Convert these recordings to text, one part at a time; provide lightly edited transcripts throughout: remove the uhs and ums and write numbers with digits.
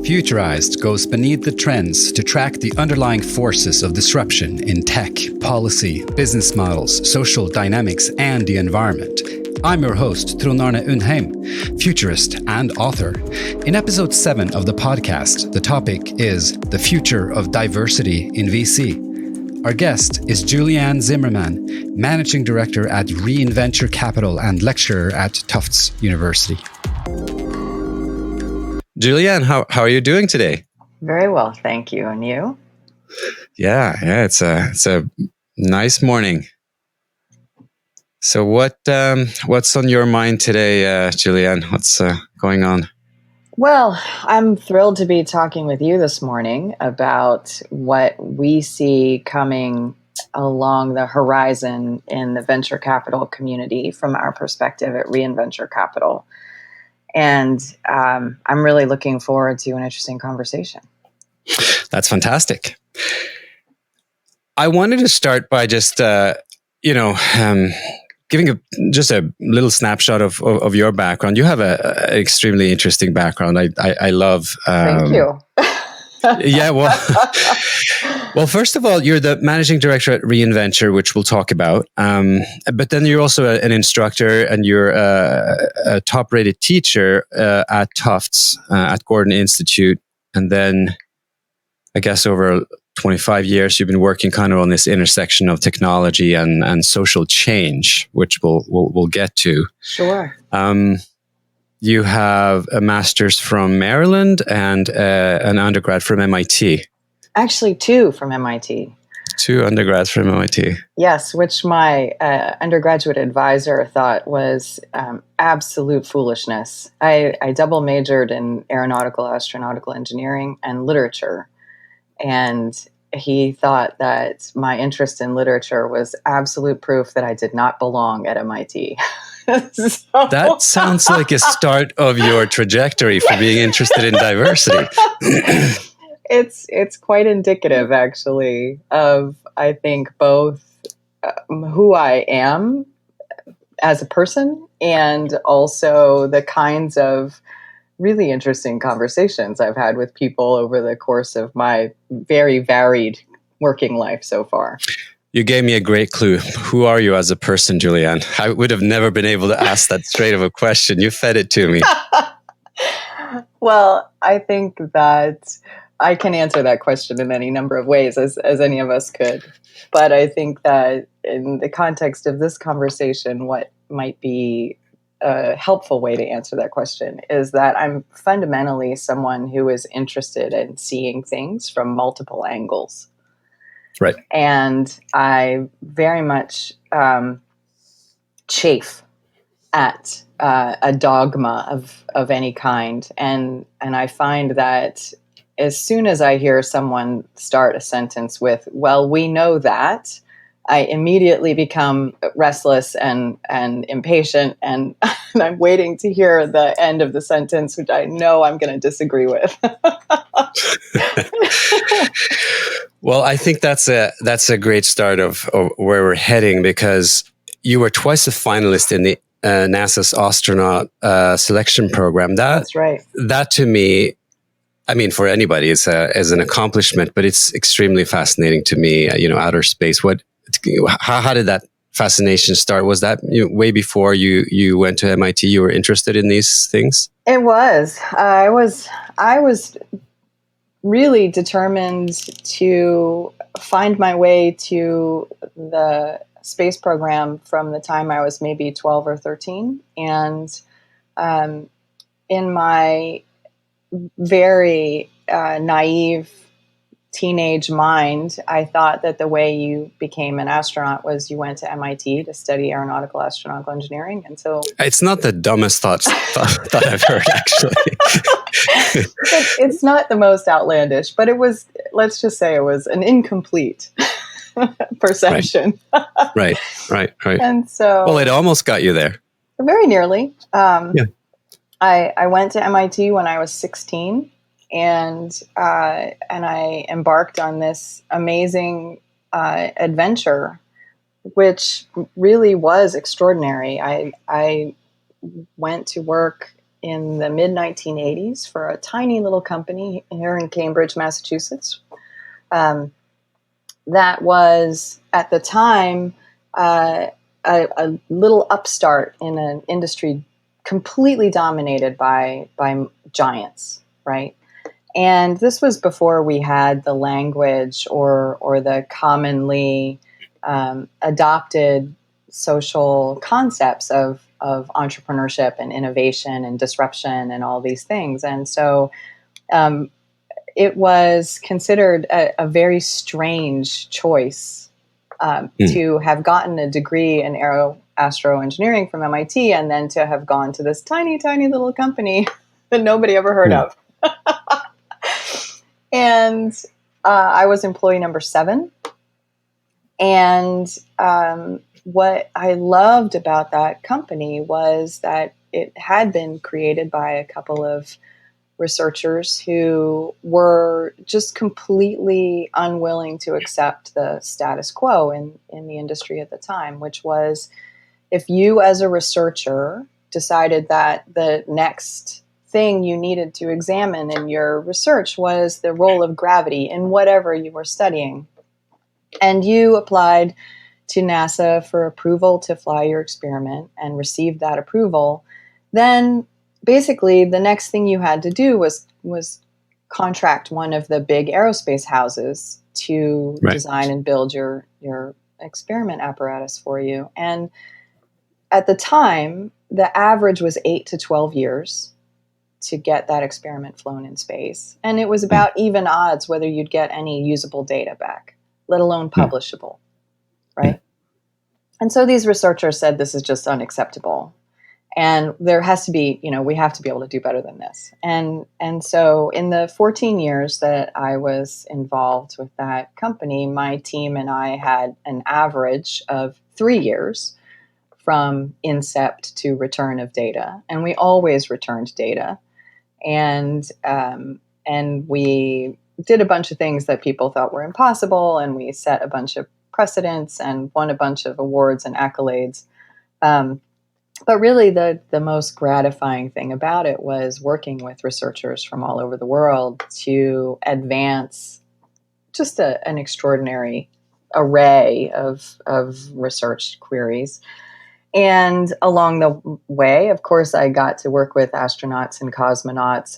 Futurized goes beneath the trends to track the underlying forces of disruption in tech, policy, business models, social dynamics, and the environment. I'm your host, Trond Undheim, futurist and author. In episode 7 of the podcast, the topic is the future of diversity in VC. Our guest is Julian Zimmermann, Managing Director at Reinventure Capital and lecturer at Tufts University. Julianne, how are you doing today? Very well, thank you. And you? Yeah, it's a nice morning. So what's on your mind today, Julianne? What's going on? Well, I'm thrilled to be talking with you this morning about what we see coming along the horizon in the venture capital community from our perspective at Reinventure Capital. And I'm really looking forward to an interesting conversation. That's fantastic. I wanted to start by just, giving just a little snapshot of your background. You have an extremely interesting background. I love. Thank you. Yeah, well, first of all, you're the managing director at Reinventure, which we'll talk about. But then you're also an instructor, and you're a top-rated teacher at Tufts at Gordon Institute. And then, I guess over 25 years, you've been working kind of on this intersection of technology and social change, which we'll get to. Sure. You have a master's from Maryland and an undergrad from MIT. Actually, 2 from MIT. 2 undergrads from MIT. Yes, which my undergraduate advisor thought was absolute foolishness. I double majored in astronautical engineering and literature. And he thought that my interest in literature was absolute proof that I did not belong at MIT. That sounds like a start of your trajectory for being interested in diversity. It's quite indicative, actually, of, I think, both who I am as a person and also the kinds of really interesting conversations I've had with people over the course of my very varied working life so far. You gave me a great clue. Who are you as a person, Julianne? I would have never been able to ask that straight of a question. You fed it to me. Well, I think that I can answer that question in any number of ways, as any of us could. But I think that in the context of this conversation, what might be a helpful way to answer that question is that I'm fundamentally someone who is interested in seeing things from multiple angles. Right. And I very much chafe at a dogma of any kind. And I find that as soon as I hear someone start a sentence with, well, we know that, I immediately become restless and impatient, and I'm waiting to hear the end of the sentence, which I know I'm going to disagree with. Well, I think that's a great start of where we're heading, because you were twice a finalist in the NASA's Astronaut selection program. That's right. That to me, I mean, for anybody, is an accomplishment, but it's extremely fascinating to me. Outer space. How did that fascination start? Was that way before you went to MIT? You were interested in these things? It was. I was really determined to find my way to the space program from the time I was maybe 12 or 13. And in my very naive teenage mind, I thought that the way you became an astronaut was you went to MIT to study astronautical engineering. And so it's not the dumbest thought I've heard, actually. It's not the most outlandish, but it was, let's just say it was an incomplete perception. Right. And so, well, it almost got you there. Very nearly. Yeah. I went to MIT when I was 16. And I embarked on this amazing adventure, which really was extraordinary. I went to work in the mid 1980s for a tiny little company here in Cambridge, Massachusetts. That was at the time a little upstart in an industry completely dominated by giants, right? And this was before we had the language or the commonly adopted social concepts of entrepreneurship and innovation and disruption and all these things. And so it was considered a very strange choice to have gotten a degree in astroengineering from MIT and then to have gone to this tiny, tiny little company that nobody ever heard of. And I was employee number 7. And what I loved about that company was that it had been created by a couple of researchers who were just completely unwilling to accept the status quo in the industry at the time, which was if you as a researcher decided that the next thing you needed to examine in your research was the role of gravity in whatever you were studying, and you applied to NASA for approval to fly your experiment and received that approval, then basically the next thing you had to do was contract one of the big aerospace houses to design and build your experiment apparatus for you. And at the time, the average was 8 to 12 years to get that experiment flown in space. And it was about even odds whether you'd get any usable data back, let alone publishable, right? And so these researchers said, this is just unacceptable. And there has to be, we have to be able to do better than this. And so in the 14 years that I was involved with that company, my team and I had an average of 3 years from incept to return of data. And we always returned data. And we did a bunch of things that people thought were impossible. And we set a bunch of precedents and won a bunch of awards and accolades. But really, the most gratifying thing about it was working with researchers from all over the world to advance just an extraordinary array of research queries. And along the way, of course, I got to work with astronauts and cosmonauts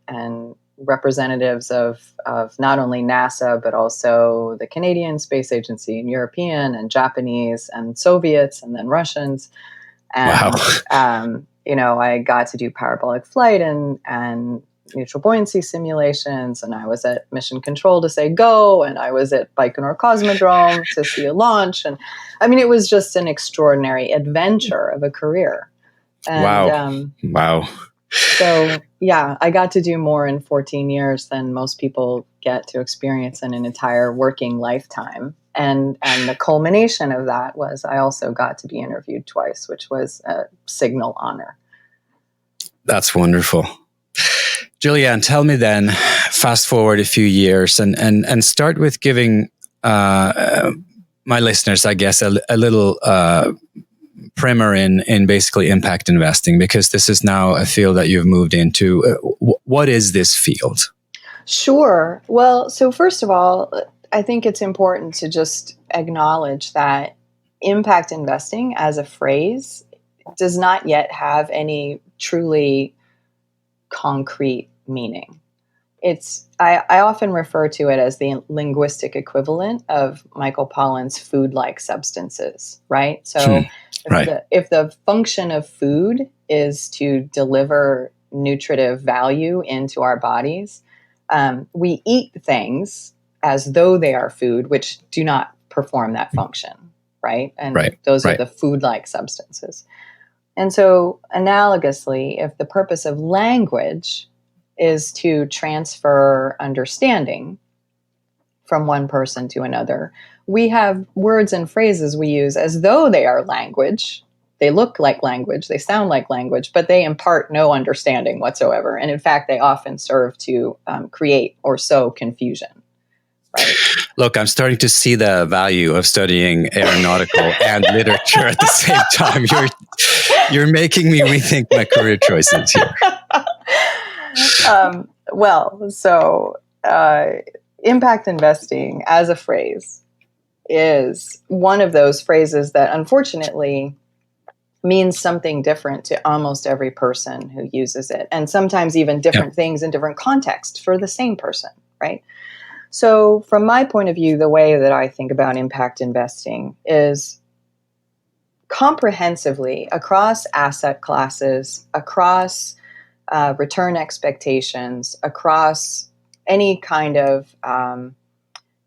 and representatives of not only NASA, but also the Canadian Space Agency and European and Japanese and Soviets and then Russians. And, I got to do parabolic flight and neutral buoyancy simulations. And I was at mission control to say go. And I was at Baikonur Cosmodrome to see a launch. And I mean, it was just an extraordinary adventure of a career. And, wow. So, yeah, I got to do more in 14 years than most people get to experience in an entire working lifetime. And the culmination of that was I also got to be interviewed twice, which was a signal honor. That's wonderful. Julianne, tell me then, fast forward a few years and start with giving my listeners, I guess, a little primer in basically impact investing, because this is now a field that you've moved into. What is this field? Sure. Well, so first of all, I think it's important to just acknowledge that impact investing as a phrase does not yet have any truly concrete meaning. I often refer to it as the linguistic equivalent of Michael Pollan's food-like substances, right? So if the function of food is to deliver nutritive value into our bodies, we eat things as though they are food, which do not perform that function, right? And those are the food-like substances. And so analogously, if the purpose of language is to transfer understanding from one person to another, we have words and phrases we use as though they are language. They look like language, they sound like language, but they impart no understanding whatsoever. And in fact, they often serve to create or sow confusion. Right. Look, I'm starting to see the value of studying aeronautical and literature at the same time. You're making me rethink my career choices here. Impact investing as a phrase is one of those phrases that unfortunately means something different to almost every person who uses it, and sometimes even different things in different contexts for the same person, right? So from my point of view, the way that I think about impact investing is comprehensively across asset classes, across return expectations, across any kind of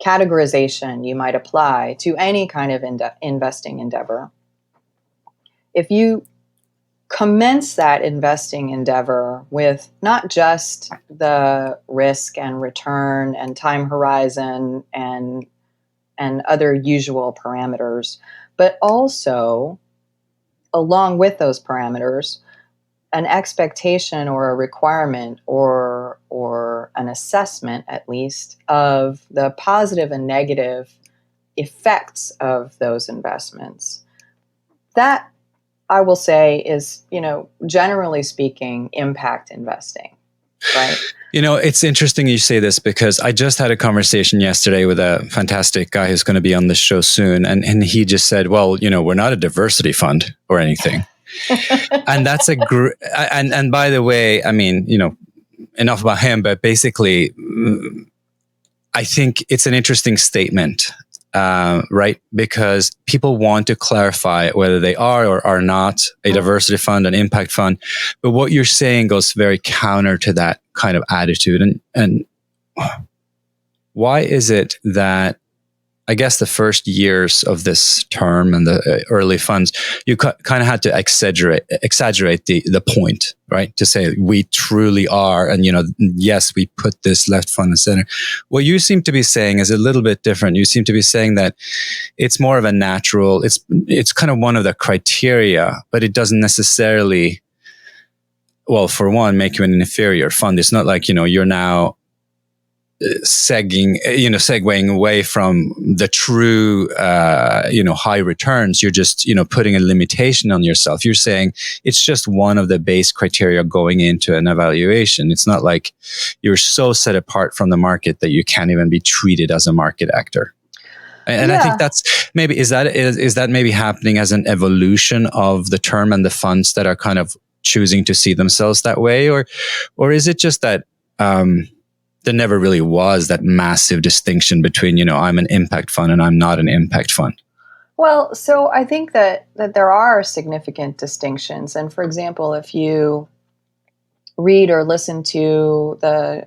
categorization you might apply to any kind of investing endeavor. If you commence that investing endeavor with not just the risk and return and time horizon and other usual parameters, but also along with those parameters, an expectation or a requirement or an assessment, at least, of the positive and negative effects of those investments. That, I will say, is, generally speaking, impact investing, right? It's interesting you say this, because I just had a conversation yesterday with a fantastic guy who's going to be on this show soon. And he just said, well, we're not a diversity fund or anything. And that's and by the way, I mean, enough about him, but basically, I think it's an interesting statement, right? Because people want to clarify whether they are or are not a diversity fund, an impact fund. But what you're saying goes very counter to that kind of attitude. And why is it that, I guess, the first years of this term and the early funds, you kind of had to exaggerate the point, right? To say we truly are, and yes, we put this left front and center. What you seem to be saying is a little bit different. You seem to be saying that it's more of a natural. It's kind of one of the criteria, but it doesn't necessarily, well, for one, make you an inferior fund. It's not like you're now segueing away from the true, high returns. You're just, putting a limitation on yourself. You're saying it's just one of the base criteria going into an evaluation. It's not like you're so set apart from the market that you can't even be treated as a market actor. And I think that's maybe, is that maybe happening as an evolution of the term and the funds that are kind of choosing to see themselves that way? Or is it just that, there never really was that massive distinction between, I'm an impact fund and I'm not an impact fund? Well, so I think that there are significant distinctions. And for example, if you read or listen to the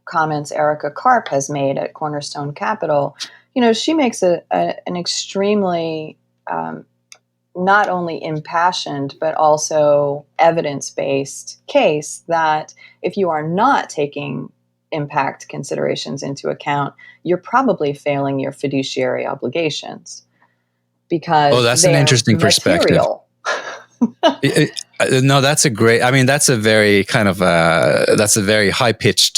comments Erica Karp has made at Cornerstone Capital, she makes an extremely not only impassioned, but also evidence-based case that if you are not taking impact considerations into account, you're probably failing your fiduciary obligations, because that's an interesting perspective. No, that's a great, that's a very kind of that's a very high-pitched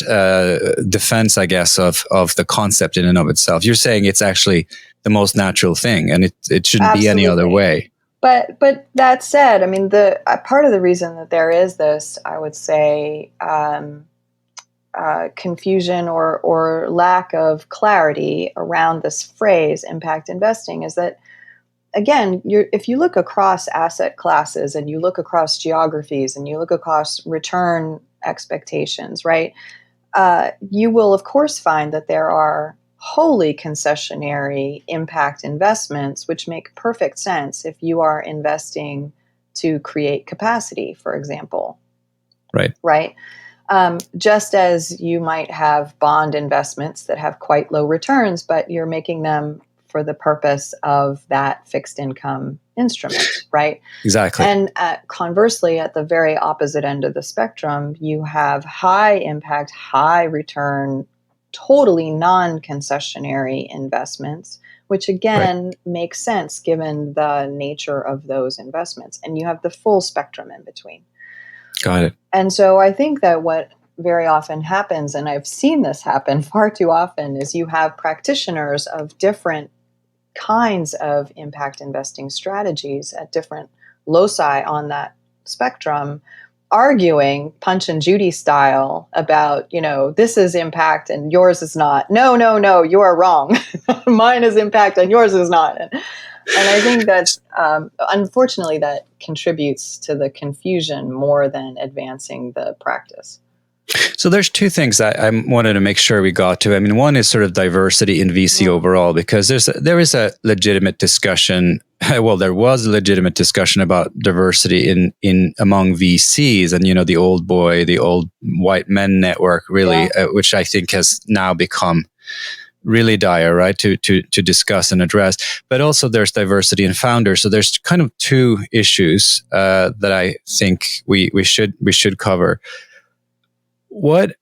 defense, I guess, of the concept in and of itself. You're saying it's actually the most natural thing, and it shouldn't be any other way. But that said, the part of the reason that there is this, I would say, confusion or lack of clarity around this phrase impact investing is that, again, if you look across asset classes and you look across geographies and you look across return expectations, right, you will of course find that there are wholly concessionary impact investments, which make perfect sense if you are investing to create capacity, for example. Right. Just as you might have bond investments that have quite low returns, but you're making them for the purpose of that fixed income instrument, right? Exactly. And conversely, at the very opposite end of the spectrum, you have high impact, high return, totally non-concessionary investments, which again makes sense given the nature of those investments. And you have the full spectrum in between. Got it. And so I think that what very often happens, and I've seen this happen far too often, is you have practitioners of different kinds of impact investing strategies at different loci on that spectrum arguing Punch and Judy style about, this is impact and yours is not. No, you are wrong. Mine is impact and yours is not. And I think that, unfortunately, that contributes to the confusion more than advancing the practice. So there's two things that I wanted to make sure we got to. I mean, one is sort of diversity in VC overall, because there is a legitimate discussion. Well, there was a legitimate discussion about diversity in among VCs, and the old white men network, really, which I think has now become really dire, right? To discuss and address. But also there's diversity in founders. So there's kind of two issues that I think we should cover. What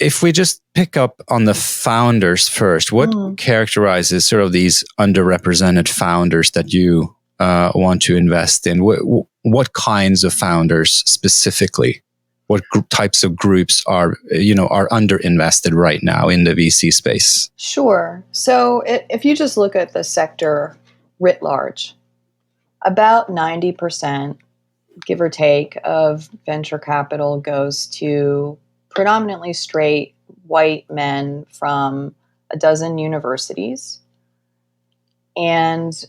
if we just pick up on the founders first? What characterizes sort of these underrepresented founders that you want to invest in? What kinds of founders specifically? What types of groups are underinvested right now in the VC space? Sure. So if you just look at the sector writ large, about 90%, give or take, of venture capital goes to predominantly straight white men from a dozen universities, and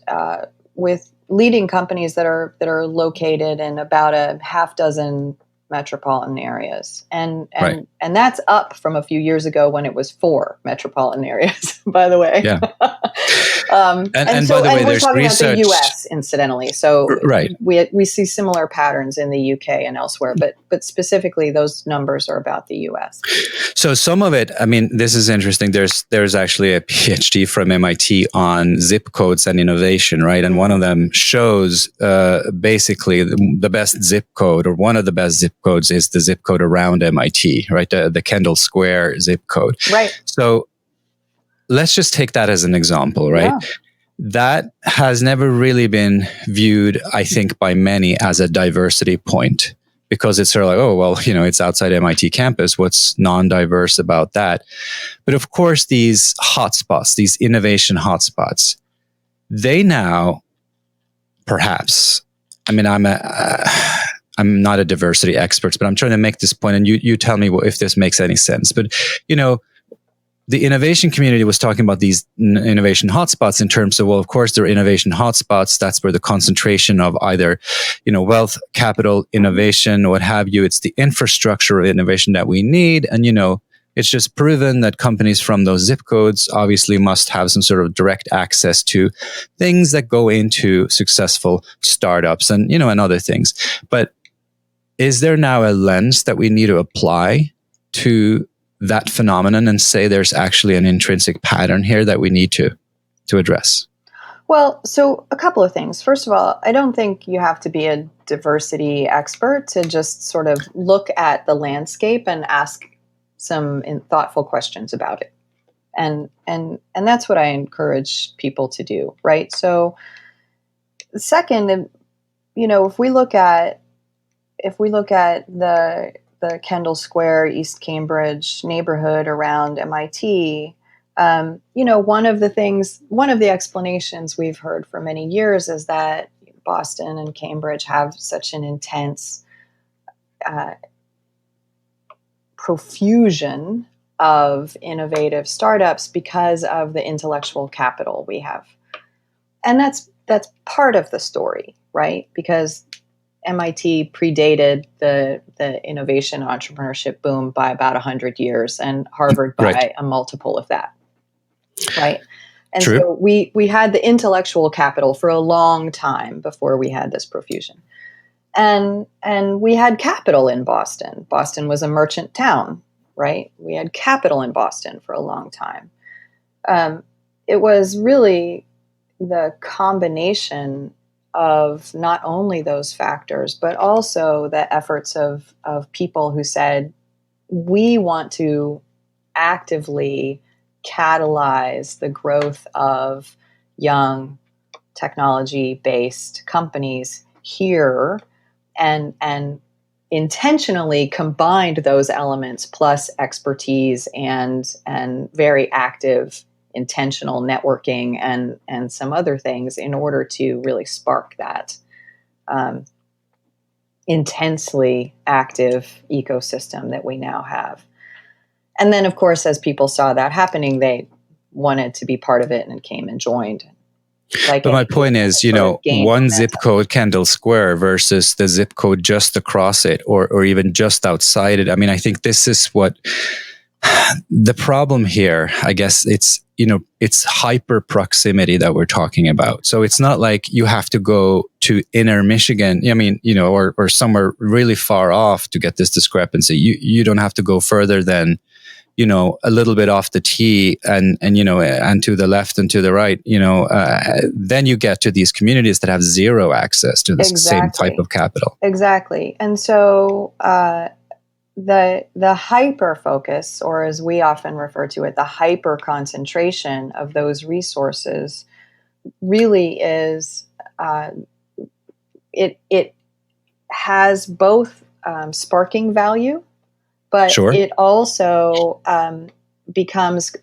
with leading companies that are located in about a half dozen metropolitan areas, and that's up from a few years ago when it was 4 metropolitan areas. By the way, yeah. and by the way, we're there's talking research about the U.S. incidentally. So right. we see similar patterns in the U.K. and elsewhere, but specifically those numbers are about the U.S. So some of it, I mean, this is interesting. There's actually a PhD from MIT on zip codes and innovation, right? And one of them shows basically the best zip code, or one of the best zip codes, is the zip code around MIT, right? The Kendall Square zip code. Right. So let's just take that as an example, right? Yeah. That has never really been viewed, I think, by many as a diversity point, because it's sort of like, oh, well, it's outside MIT campus. What's non-diverse about that? But of course, these hotspots, these innovation hotspots, they now, perhaps, I mean, I'm not a diversity expert, but I'm trying to make this point, and you tell me if this makes any sense. But, the innovation community was talking about these innovation hotspots in terms of, well, of course, they're innovation hotspots. That's where the concentration of either, wealth, capital, innovation, what have you. It's the infrastructure of innovation that we need. And, it's just proven that companies from those zip codes obviously must have some sort of direct access to things that go into successful startups and, and other things. But is there now a lens that we need to apply to that phenomenon and say there's actually an intrinsic pattern here that we need to address? Well, so a couple of things. First of all, I don't think you have to be a diversity expert to just sort of look at the landscape and ask some thoughtful questions about it. And that's what I encourage people to do, right? So second, if we look at the Kendall Square, East Cambridge neighborhood around MIT, one of the explanations we've heard for many years is that Boston and Cambridge have such an intense profusion of innovative startups because of the intellectual capital we have. And that's part of the story, right? Because MIT predated the innovation entrepreneurship boom by about 100 years, and Harvard by a multiple of that, right? And True. So we had the intellectual capital for a long time before we had this profusion. And we had capital in Boston. Boston was a merchant town, right? We had capital in Boston for a long time. It was really the combination of not only those factors, but also the efforts of people who said, we want to actively catalyze the growth of young technology-based companies here, and intentionally combined those elements plus expertise and very active intentional networking and some other things in order to really spark that intensely active ecosystem that we now have. And then, of course, as people saw that happening, they wanted to be part of it and came and joined. But my point is, one zip code, Kendall Square, versus the zip code just across it, or even just outside it. I mean, I think this is what the problem here, I guess it's hyper proximity that we're talking about. So it's not like you have to go to inner Michigan, or somewhere really far off to get this discrepancy. You don't have to go further than, a little bit off the tee and to the left and to the right, then you get to these communities that have zero access to the same type of capital. Exactly. And so, the hyper focus, or as we often refer to it, the hyper concentration of those resources really is, it has both sparking value, but sure. It also becomes,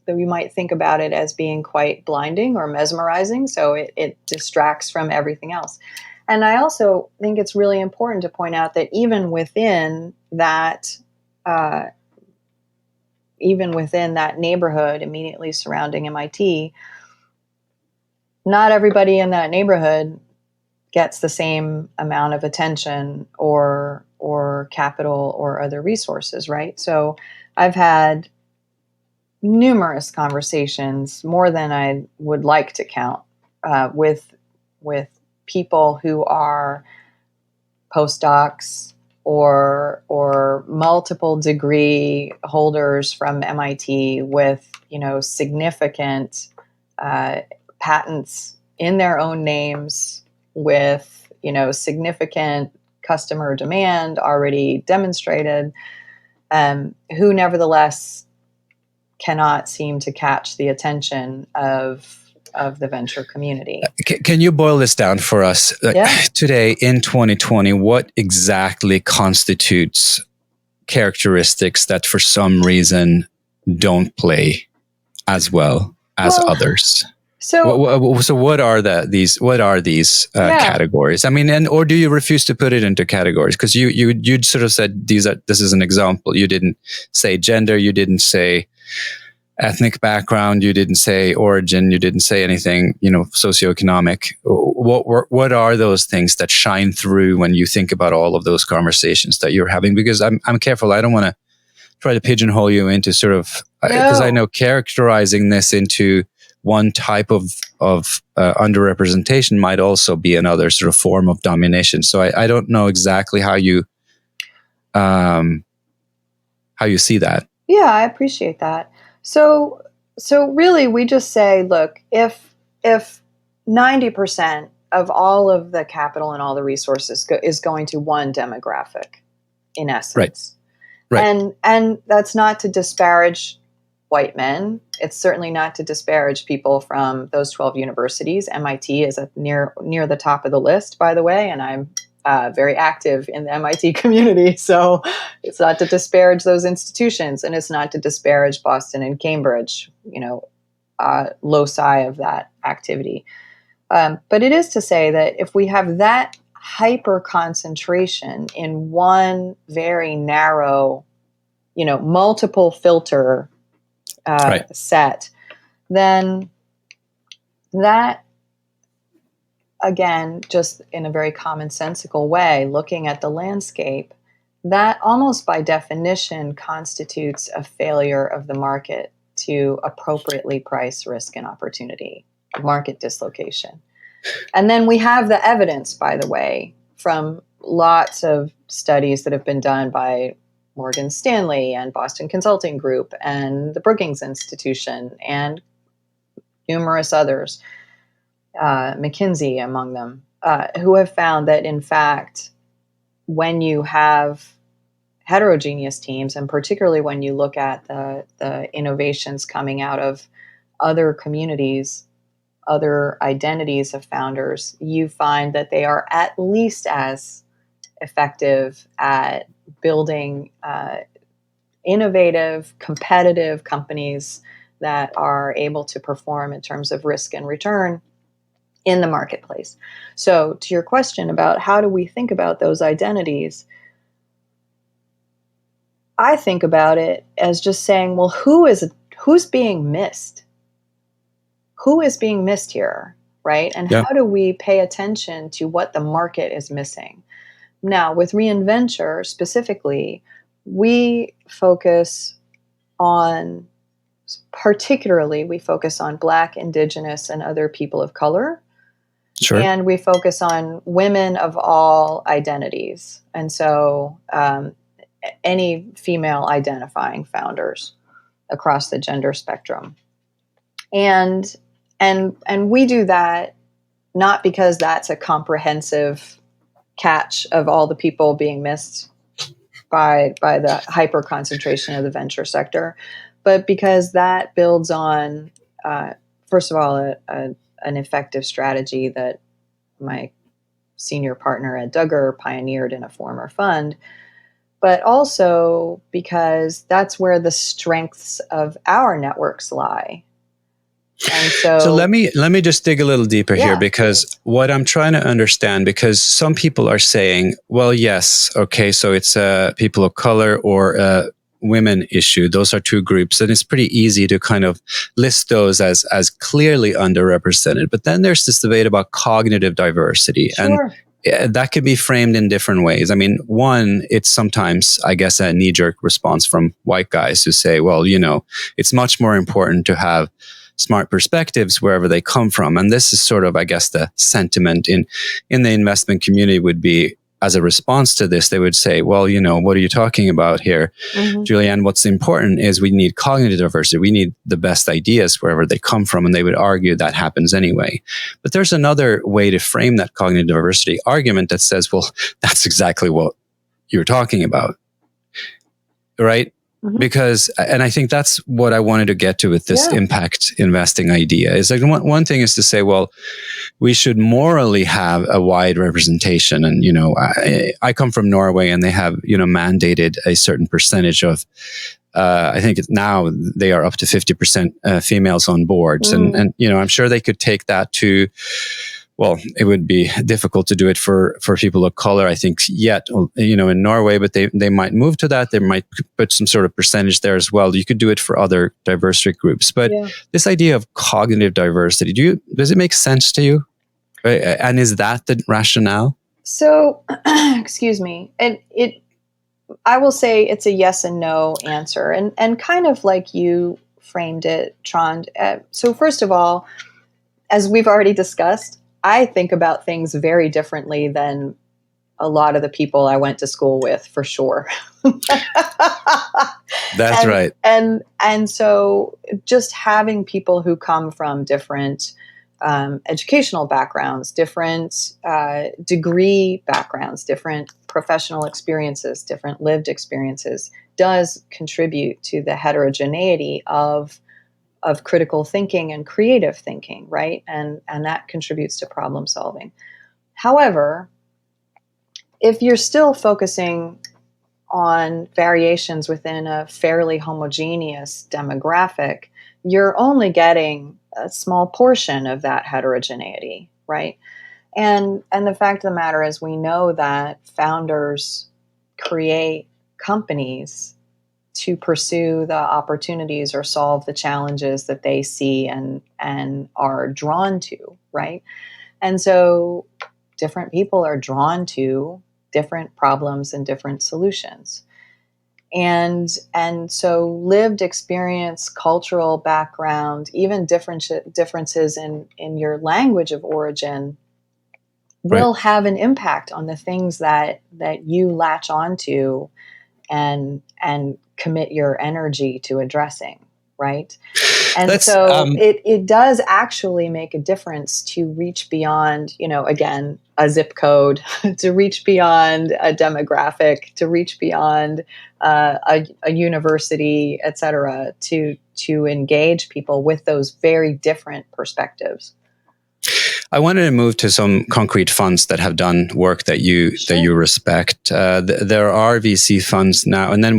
we might think about it as being quite blinding or mesmerizing. So it distracts from everything else. And I also think it's really important to point out that even within that neighborhood immediately surrounding MIT, not everybody in that neighborhood gets the same amount of attention or capital or other resources, right? So I've had numerous conversations, more than I would like to count, with people who are postdocs or multiple degree holders from MIT with significant patents in their own names, with significant customer demand already demonstrated, who nevertheless cannot seem to catch the attention of the venture community. Can you boil this down for us? Today in 2020, what exactly constitutes characteristics that for some reason don't play as well as others? So what are these categories? I mean, or do you refuse to put it into categories? Because you this is an example. You didn't say gender. You didn't say ethnic background. You didn't say origin. You didn't say anything, socioeconomic. What are those things that shine through when you think about all of those conversations that you're having? Because I'm careful. I don't want to try to pigeonhole you into sort of, because I know characterizing this into one type of underrepresentation might also be another sort of form of domination. So I don't know exactly how you see that. Yeah, I appreciate that. So really, we just say, look, if 90% of all of the capital and all the resources is going to one demographic, in essence, right. And that's not to disparage white men. It's certainly not to disparage people from those 12 universities. MIT is near the top of the list, by the way, and I'm very active in the MIT community. So it's not to disparage those institutions, and it's not to disparage Boston and Cambridge, loci of that activity. But it is to say that if we have that hyper concentration in one very narrow, multiple filter set, then that, again, just in a very commonsensical way, looking at the landscape, that almost by definition constitutes a failure of the market to appropriately price risk and opportunity, market dislocation. And then we have the evidence, by the way, from lots of studies that have been done by Morgan Stanley and Boston Consulting Group and the Brookings Institution and numerous others, McKinsey among them, who have found that, in fact, when you have heterogeneous teams, and particularly when you look at the innovations coming out of other communities, other identities of founders, you find that they are at least as effective at building innovative, competitive companies that are able to perform in terms of risk and return in the marketplace. So to your question about how do we think about those identities, I think about it as just saying, well, who's being missed? Who is being missed here, right? And how do we pay attention to what the market is missing? Now, with Reinventure specifically, we focus on Black, Indigenous, and other people of color. Sure. And we focus on women of all identities. And so any female identifying founders across the gender spectrum. And we do that not because that's a comprehensive catch of all the people being missed by the hyper concentration of the venture sector, but because that builds on, first of all, an effective strategy that my senior partner Ed Duggar pioneered in a former fund, but also because that's where the strengths of our networks lie. And so let me just dig a little deeper here, because what I'm trying to understand, because some people are saying, well, yes, okay, so it's people of color or women issue. Those are two groups, and it's pretty easy to kind of list those as clearly underrepresented. But then there's this debate about cognitive diversity, sure. And that can be framed in different ways. I mean, one, it's sometimes, I guess, a knee-jerk response from white guys who say, well, you know, it's much more important to have smart perspectives wherever they come from. And this is sort of, I guess, the sentiment in the investment community would be, as a response to this, they would say, well, you know, what are you talking about here? Mm-hmm. Julianne, what's important is we need cognitive diversity. We need the best ideas wherever they come from. And they would argue that happens anyway. But there's another way to frame that cognitive diversity argument that says, well, that's exactly what you're talking about. Right? Mm-hmm. Because, and I think that's what I wanted to get to with this impact investing idea, is like one thing is to say, well, we should morally have a wide representation. And, you know, I come from Norway, and they have, you know, mandated a certain percentage of, I think now they are up to 50% females on boards. And, you know, I'm sure they could take that to, well, it would be difficult to do it for people of color, I think, yet, you know, in Norway, but they might move to that. They might put some sort of percentage there as well. You could do it for other diversity groups. But this idea of cognitive diversity, does it make sense to you? And is that the rationale? So, excuse me. And I will say it's a yes and no answer. And kind of like you framed it, Trond. So first of all, as we've already discussed, I think about things very differently than a lot of the people I went to school with, for sure. That's right. And so just having people who come from different educational backgrounds, different degree backgrounds, different professional experiences, different lived experiences, does contribute to the heterogeneity of critical thinking and creative thinking, right? And that contributes to problem solving. However, if you're still focusing on variations within a fairly homogeneous demographic, you're only getting a small portion of that heterogeneity, right? And the fact of the matter is, we know that founders create companies to pursue the opportunities or solve the challenges that they see and are drawn to, right? And so different people are drawn to different problems and different solutions. And so lived experience, cultural background, even differences in your language of origin will have an impact on the things that you latch onto and commit your energy to addressing, right? And it does actually make a difference to reach beyond, you know, again, a zip code, to reach beyond a demographic, to reach beyond a university, et cetera, to engage people with those very different perspectives. I wanted to move to some concrete funds that have done work that you respect. There are VC funds now, and then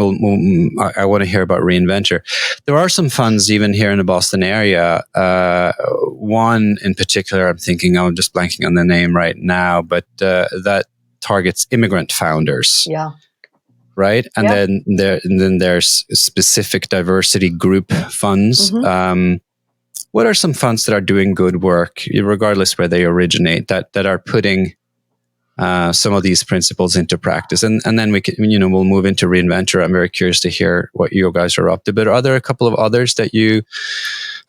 I want to hear about Reinventure. There are some funds even here in the Boston area. One in particular, I'm thinking, I'm just blanking on the name right now, but that targets immigrant founders. Yeah. Right, and then there's specific diversity group funds. Mm-hmm. What are some funds that are doing good work, regardless where they originate, that are putting some of these principles into practice? And then we can, we'll move into Reinventure. I'm very curious to hear what you guys are up to. But are there a couple of others that you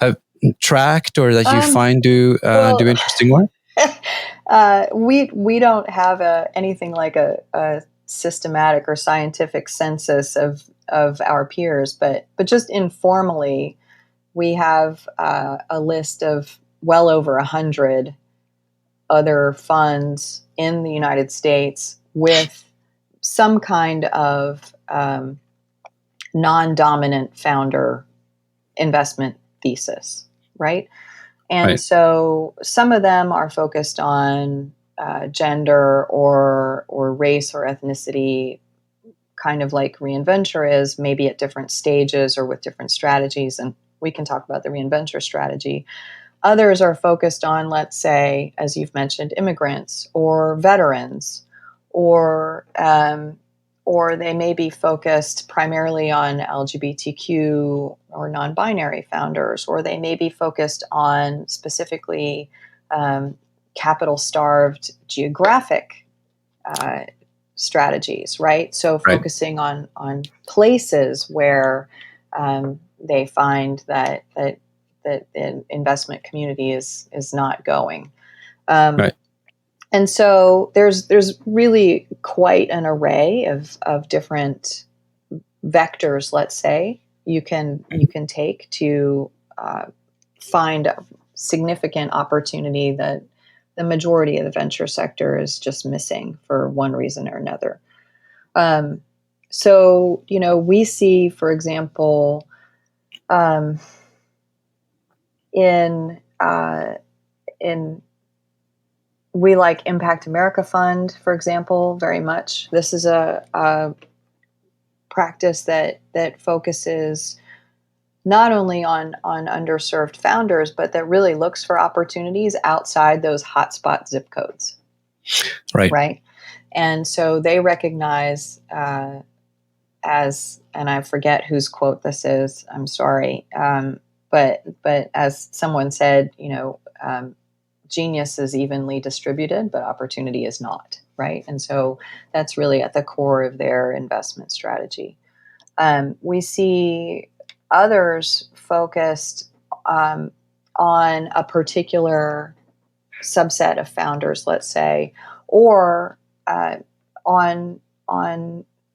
have tracked or that you find do interesting work? We don't have anything like a systematic or scientific census of our peers, but just informally, we have a list of well over 100 other funds in the United States with some kind of non-dominant founder investment thesis, right? And so some of them are focused on gender or race or ethnicity, kind of like Reinventure is, maybe at different stages or with different strategies. And we can talk about the Reinventure strategy. Others are focused on, let's say, as you've mentioned, immigrants or veterans, or they may be focused primarily on LGBTQ or non-binary founders, or they may be focused on specifically capital-starved geographic strategies, right? So focusing on places where they find that the investment community is not going. And so there's really quite an array of different vectors, let's say, you can take to find a significant opportunity that the majority of the venture sector is just missing for one reason or another. So, we see, for example, in we like Impact America Fund, for example, very much. This is a practice that focuses not only on underserved founders, but that really looks for opportunities outside those hotspot zip codes. Right. And so they recognize as, and I forget whose quote this is, I'm sorry, but as someone said, genius is evenly distributed, but opportunity is not, right? And so that's really at the core of their investment strategy. We see others focused on a particular subset of founders, let's say, or on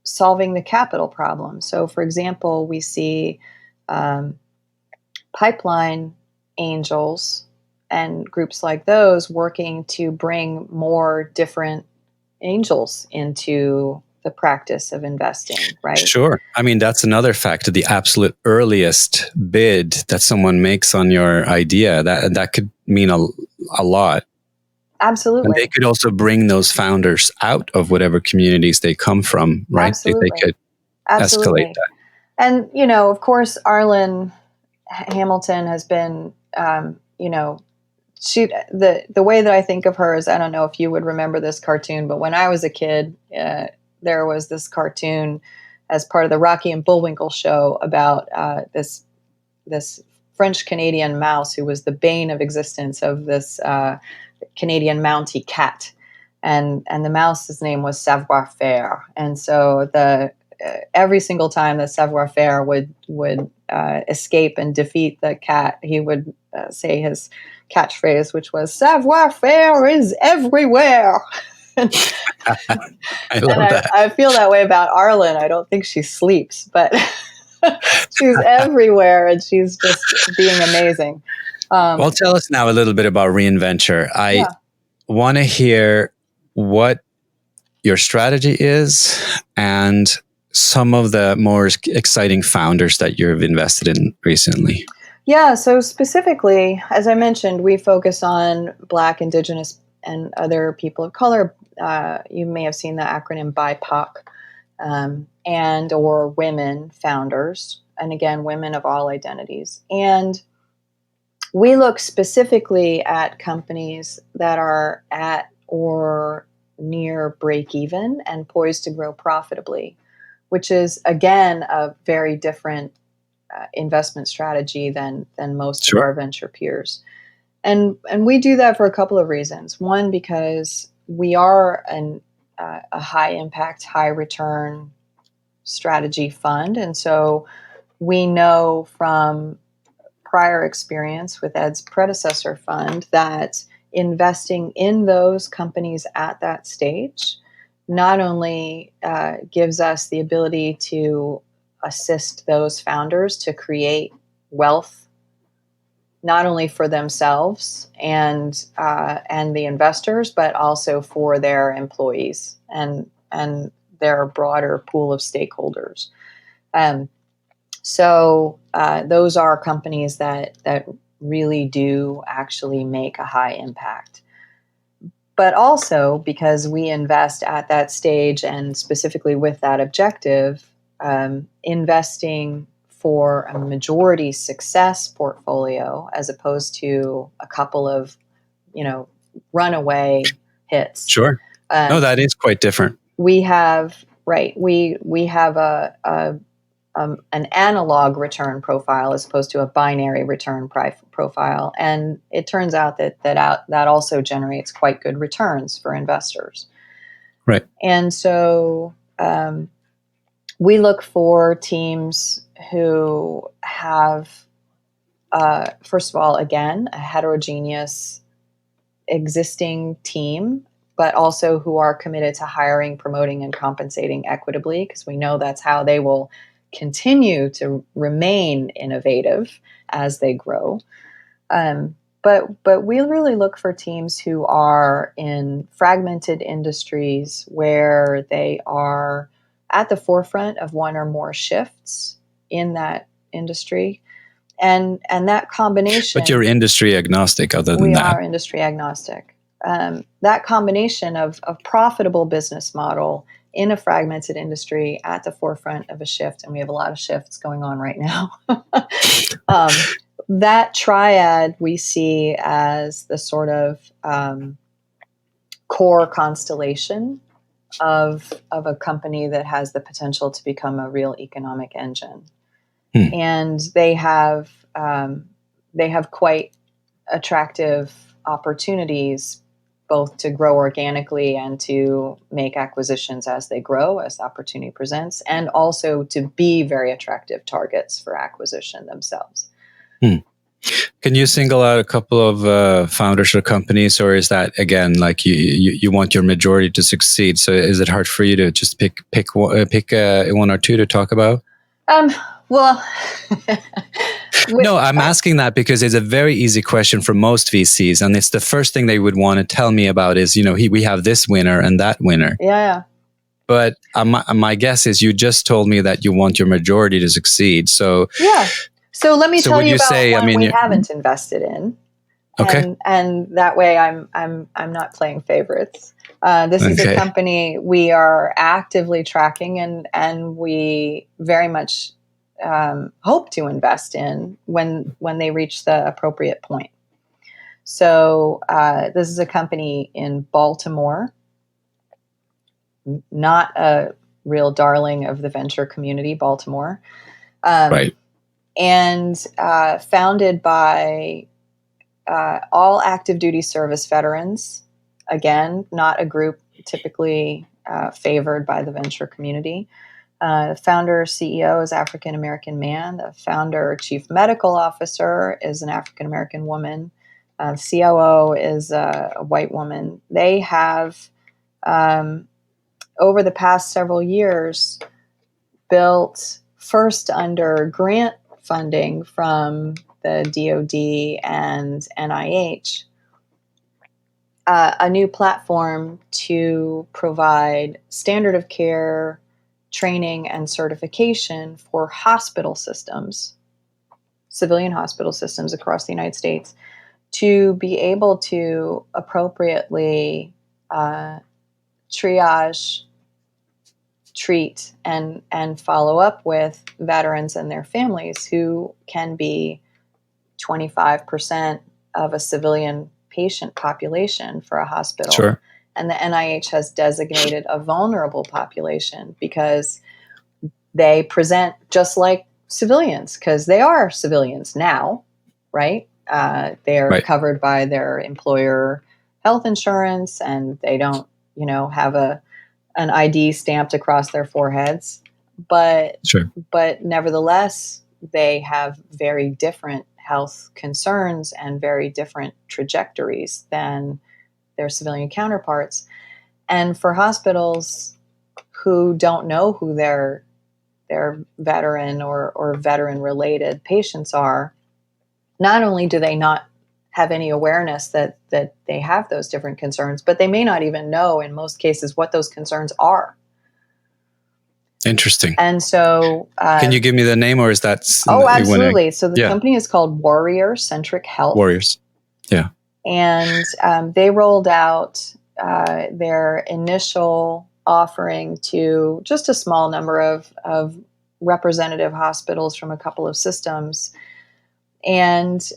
solving the capital problem. So, for example, we see pipeline angels and groups like those working to bring more different angels into the practice of investing, right? Sure. I mean, that's another factor, the absolute earliest bid that someone makes on your idea, that could mean a lot. Absolutely. And they could also bring those founders out of whatever communities they come from, right? Absolutely. If they could escalate that. And, of course, Arlen Hamilton has been, the way that I think of her is, I don't know if you would remember this cartoon, but when I was a kid, there was this cartoon as part of the Rocky and Bullwinkle show about this French-Canadian mouse who was the bane of existence of this Canadian Mountie cat. And the mouse's name was Savoir Faire. And so every single time that Savoir Faire would escape and defeat the cat, he would say his catchphrase, which was "Savoir Faire is everywhere." I love that. I feel that way about Arlen. I don't think she sleeps, but she's everywhere, and she's just being amazing. Well, tell us now a little bit about Reinventure. I want to hear what your strategy is and some of the more exciting founders that you've invested in recently. Yeah, so specifically, as I mentioned, we focus on Black, Indigenous, and other people of color. You may have seen the acronym BIPOC, and or women founders, and again, women of all identities. And we look specifically at companies that are at or near break even and poised to grow profitably, which is again a very different investment strategy than most of Sure. our venture peers. And we do that for a couple of reasons. One, because we are a high impact, high return strategy fund, and so we know from prior experience with Ed's predecessor fund that investing in those companies at that stage not only gives us the ability to assist those founders to create wealth, not only for themselves and the investors, but also for their employees and their broader pool of stakeholders. So those are companies that really do actually make a high impact. But also because we invest at that stage and specifically with that objective, investing for a majority success portfolio as opposed to a couple of, runaway hits. Sure. No, that is quite different. We have we have an analog return profile as opposed to a binary return profile, and it turns out that also generates quite good returns for investors. Right. And so we look for teams who have, first of all, again, a heterogeneous existing team, but also who are committed to hiring, promoting, and compensating equitably, because we know that's how they will continue to remain innovative as they grow. But we really look for teams who are in fragmented industries where they are at the forefront of one or more shifts in that industry. And that combination... But you're industry agnostic other than that. We are industry agnostic. That combination of profitable business model in a fragmented industry at the forefront of a shift, and we have a lot of shifts going on right now. That triad we see as the sort of core constellation of a company that has the potential to become a real economic engine. And they have quite attractive opportunities both to grow organically and to make acquisitions as they grow, as the opportunity presents, and also to be very attractive targets for acquisition themselves. Can you single out a couple of founders or companies, or is that again like you want your majority to succeed? So is it hard for you to just pick one or two to talk about? Well, no, I'm asking that because it's a very easy question for most VCs, and it's the first thing they would want to tell me about is, we have this winner and that winner. Yeah. But my guess is you just told me that you want your majority to succeed. So yeah. So let me tell you about one we haven't invested in. Okay. And that way I'm not playing favorites. This is a company we are actively tracking and we very much hope to invest in when they reach the appropriate point. So this is a company in Baltimore, not a real darling of the venture community, Baltimore. Right. And founded by all active duty service veterans. Again, not a group typically favored by the venture community. The founder CEO is African American man. The founder chief medical officer is an African American woman. The COO is a white woman. They have, over the past several years, built first under grant funding from the DoD and NIH, a new platform to provide standard of care training and certification for hospital systems civilian hospital systems across the United States to be able to appropriately triage, treat, and follow up with veterans and their families who can be 25% of a civilian patient population for a hospital. Sure. And the NIH has designated a vulnerable population because they present just like civilians, because they are civilians now, right? They're Right. covered by their employer health insurance, and they don't, have an ID stamped across their foreheads. But Sure. but nevertheless, they have very different health concerns and very different trajectories than their civilian counterparts. And for hospitals who don't know who their veteran or veteran-related patients are, not only do they not have any awareness that they have those different concerns, but they may not even know, in most cases, what those concerns are. Interesting. And so... can you give me the name, or is that... Oh, absolutely. So the company is called Warrior-Centric Health. Warriors. Yeah. And they rolled out their initial offering to just a small number of representative hospitals from a couple of systems. And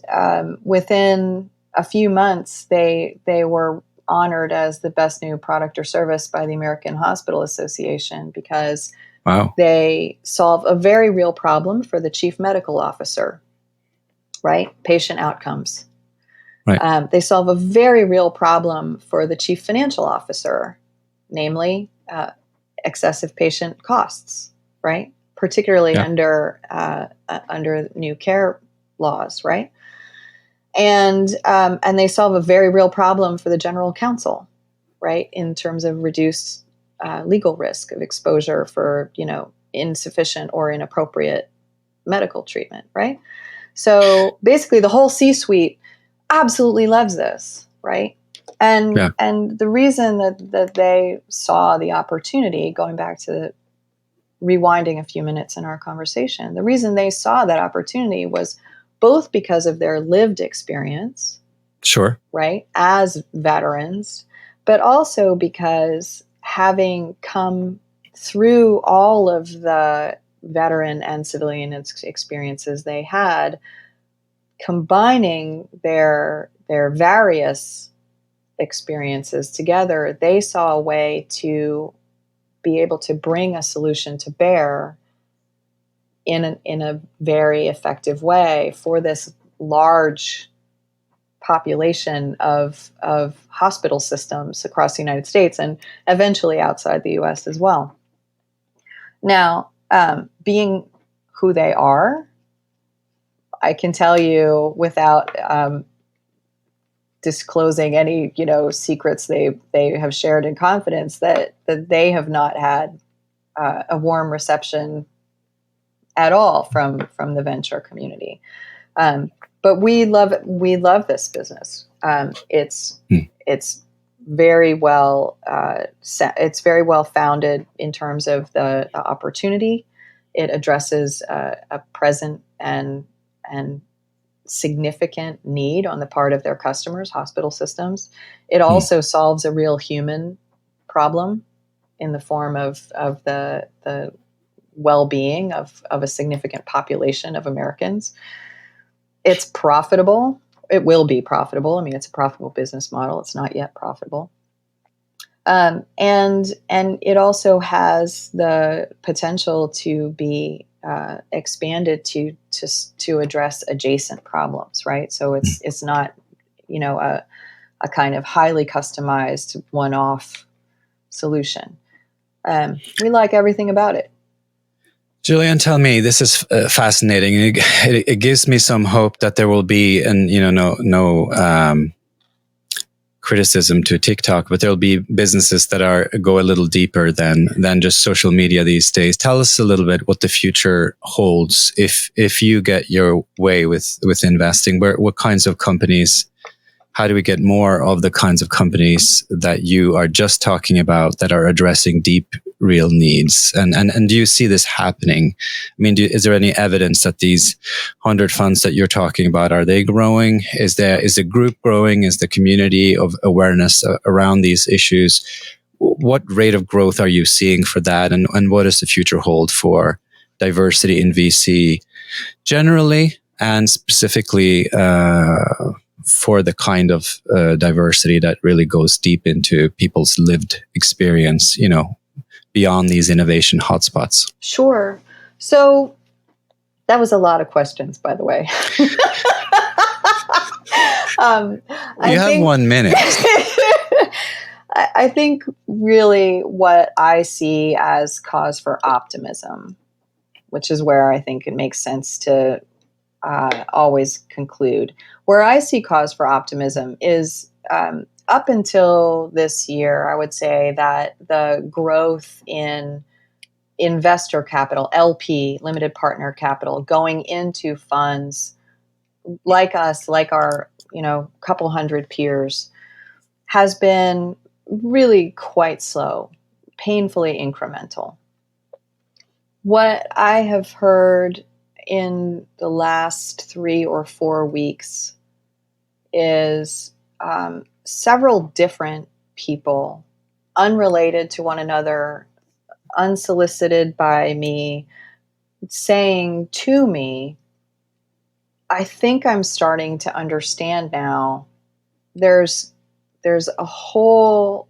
within a few months, they were honored as the best new product or service by the American Hospital Association, because they solve a very real problem for the chief medical officer, right? Patient outcomes. Right. They solve a very real problem for the chief financial officer, namely excessive patient costs, right? Particularly under new care laws, right? And they solve a very real problem for the general counsel, right? In terms of reduced legal risk of exposure for, insufficient or inappropriate medical treatment, right? So basically the whole C-suite absolutely loves this, right? And the reason that they saw the opportunity, going back to rewinding a few minutes in our conversation, the reason they saw that opportunity was both because of their lived experience, sure, right, as veterans, but also because having come through all of the veteran and civilian experiences they had, combining their various experiences together, they saw a way to be able to bring a solution to bear in a very effective way for this large population of hospital systems across the United States and eventually outside the US as well. Now, being who they are, I can tell you without disclosing any, secrets they have shared in confidence, that they have not had a warm reception at all from the venture community. But we love this business. It's very well it's very well founded in terms of the opportunity. It addresses a present and significant need on the part of their customers, hospital systems. It also solves a real human problem in the form of the well-being of a significant population of Americans. It's profitable. It will be profitable. I mean, it's a profitable business model. It's not yet profitable. And it also has the potential to be expanded to address adjacent problems, right? So it's not, a kind of highly customized one-off solution. We like everything about it. Julian, tell me, this is fascinating. It gives me some hope that there will be, and no criticism to TikTok, but there'll be businesses that go a little deeper than just social media these days. Tell us a little bit what the future holds if you get your way with investing. What kinds of companies? How do we get more of the kinds of companies that you are just talking about that are addressing deep real needs? And do you see this happening? I mean, is there any evidence that these 100 funds that you're talking about, are they growing? Is the group growing? Is the community of awareness around these issues? What rate of growth are you seeing for that? And what does the future hold for diversity in VC generally, and specifically for the kind of diversity that really goes deep into people's lived experience, beyond these innovation hotspots? Sure. So that was a lot of questions, by the way. You have 1 minute. I think really what I see as cause for optimism, which is where I think it makes sense to always conclude. Where I see cause for optimism is up until this year, I would say that the growth in investor capital, LP, limited partner capital, going into funds like us, like our couple hundred peers, has been really quite slow, painfully incremental. What I have heard in the last 3 or 4 weeks is several different people, unrelated to one another, unsolicited by me, saying to me, I think I'm starting to understand now. There's a whole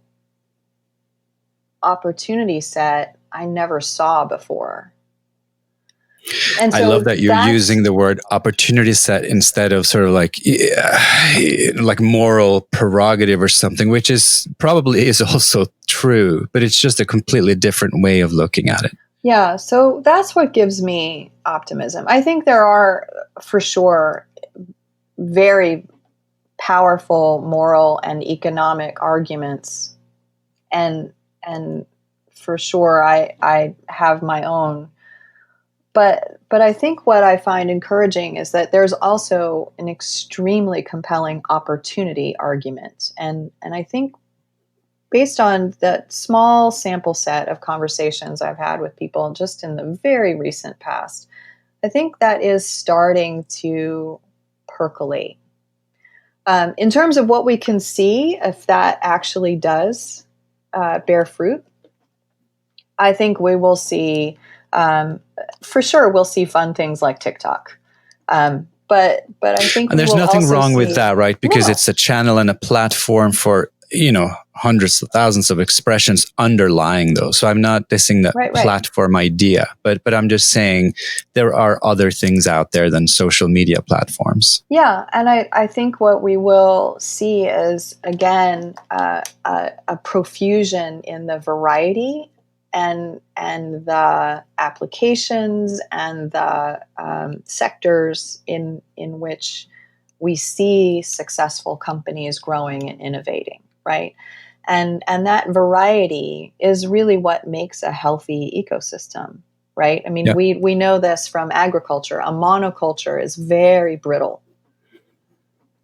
opportunity set I never saw before. And so I love that you're using the word opportunity set instead of sort of like moral prerogative or something, which is probably is also true, but it's just a completely different way of looking at it. Yeah, so that's what gives me optimism. I think there are, for sure, very powerful moral and economic arguments, and for sure I have my own. But I think what I find encouraging is that there's also an extremely compelling opportunity argument. And I think based on the small sample set of conversations I've had with people just in the very recent past, I think that is starting to percolate. In terms of what we can see, if that actually does bear fruit, I think we will see, for sure, we'll see fun things like TikTok. But I think, and there's nothing wrong with that, right? Because it's a channel and a platform for hundreds of thousands of expressions underlying those. So I'm not dissing the platform idea, but I'm just saying there are other things out there than social media platforms. Yeah, and I think what we will see is, again, a profusion in the variety and the applications and the sectors in which we see successful companies growing and innovating, right? And that variety is really what makes a healthy ecosystem, right? I mean, we know this from agriculture. A monoculture is very brittle,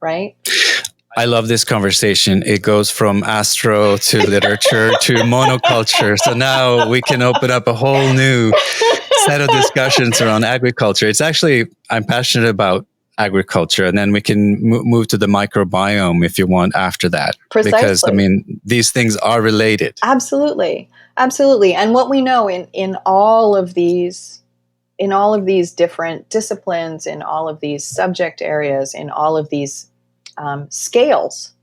right? I love this conversation. It goes from astro to literature to monoculture. So now we can open up a whole new set of discussions around agriculture. It's actually, I'm passionate about agriculture, and then we can move to the microbiome if you want after that. Precisely. Because, I mean, these things are related. Absolutely. Absolutely. And what we know in all of these different disciplines, in all of these subject areas, in all of these scales,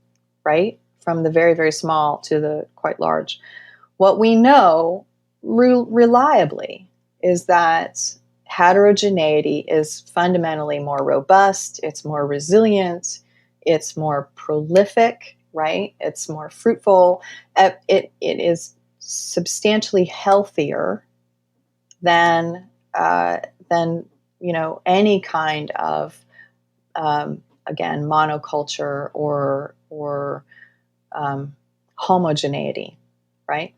right? From the very, very small to the quite large. What we know reliably is that heterogeneity is fundamentally more robust, it's more resilient, it's more prolific, right? It's more fruitful. It is substantially healthier than any kind of again, monoculture or homogeneity, right?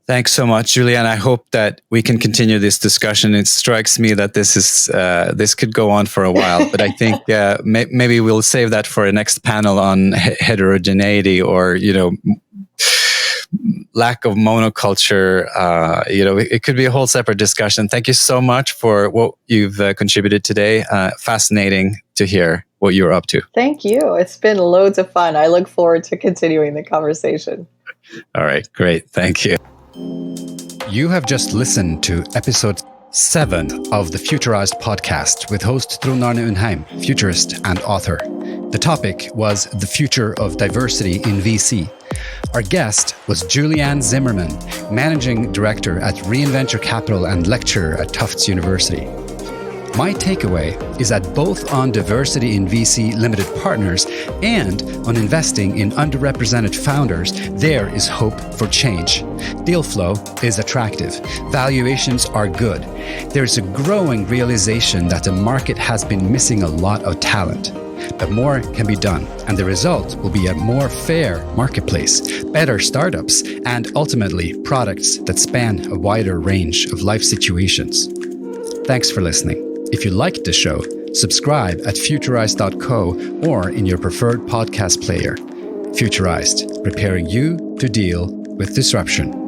Thanks so much, Julianne. I hope that we can continue this discussion. It strikes me that this could go on for a while, but I think maybe we'll save that for a next panel on heterogeneity, or lack of monoculture, it could be a whole separate discussion. Thank you so much for what you've contributed today. Fascinating to hear what you're up to. Thank you. It's been loads of fun. I look forward to continuing the conversation. All right, great. Thank you. You have just listened to episode 7 of the Futurist podcast with host Trond Undheim, futurist and author. The topic was the future of diversity in VC. Our guest was Julian Zimmermann, managing director at Reinventure Capital and lecturer at Tufts University. My takeaway is that both on diversity in VC limited partners and on investing in underrepresented founders, there is hope for change. Dealflow is attractive. Valuations are good. There's a growing realization that the market has been missing a lot of talent. But more can be done, and the result will be a more fair marketplace, better startups, and ultimately products that span a wider range of life situations. Thanks for listening. If you liked the show, subscribe at futurist.co or in your preferred podcast player. Futurist, preparing you to deal with disruption.